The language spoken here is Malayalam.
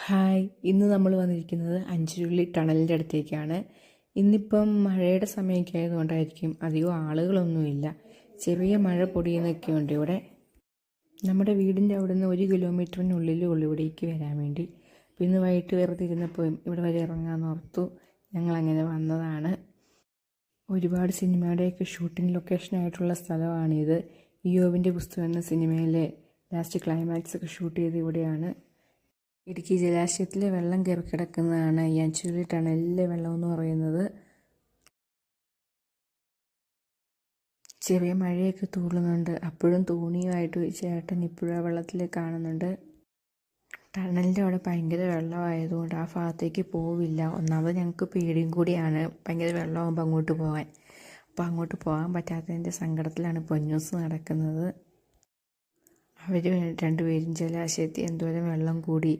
ഹായ്, ഇന്ന് നമ്മൾ വന്നിരിക്കുന്നത് അഞ്ചുരുളി ടണലിൻ്റെ അടുത്തേക്കാണ്. ഇന്നിപ്പം മഴയുടെ സമയമൊക്കെ ആയതുകൊണ്ടായിരിക്കും അധികം ആളുകളൊന്നുമില്ല. ചെറിയ മഴ പൊടിയുന്നൊക്കെയുണ്ട് ഇവിടെ. നമ്മുടെ വീടിൻ്റെ അവിടെ നിന്ന് 1 കിലോമീറ്ററിനുള്ളിലേ ഉള്ളൂ ഇവിടേക്ക് വരാൻ വേണ്ടി. അപ്പോൾ ഇന്ന് വൈകിട്ട് വെറുതെ ഇരുന്നപ്പോൾ ഇവിടെ വരെ ഇറങ്ങാമെന്ന് ഓർത്തു ഞങ്ങളങ്ങനെ വന്നതാണ്. ഒരുപാട് സിനിമയുടെയൊക്കെ ഷൂട്ടിംഗ് ലൊക്കേഷനായിട്ടുള്ള സ്ഥലമാണിത്. ഇയോബിൻ്റെ പുസ്തകം എന്ന സിനിമയിലെ ലാസ്റ്റ് ക്ലൈമാക്സ് ഒക്കെ ഷൂട്ട് ചെയ്ത് ഇവിടെയാണ്. ഇടുക്കി ജലാശയത്തിലെ വെള്ളം കയറി കിടക്കുന്നതാണ് ഈ അഞ്ചുരുളി ടണലിലെ വെള്ളം എന്ന് പറയുന്നത്. ചെറിയ മഴയൊക്കെ തൂളുന്നുണ്ട്. അപ്പോഴും തോണിയുമായിട്ട് ചേട്ടൻ ഇപ്പോഴും ആ വെള്ളത്തിൽ കാണുന്നുണ്ട്. ടണലിൻ്റെ അവിടെ ഭയങ്കര വെള്ളമായതുകൊണ്ട് ആ ഭാഗത്തേക്ക് പോവില്ല. ഒന്നാമത് ഞങ്ങൾക്ക് പേടിയും കൂടിയാണ് ഭയങ്കര വെള്ളമാകുമ്പോൾ അങ്ങോട്ട് പോകാൻ. അപ്പോൾ അങ്ങോട്ട് പോകാൻ പറ്റാത്തതിൻ്റെ സങ്കടത്തിലാണ് പൊന്നൂസ് നടക്കുന്നത്. അവർ രണ്ടുപേരും ജലാശയത്തിൽ എന്തോരം വെള്ളം കൂടി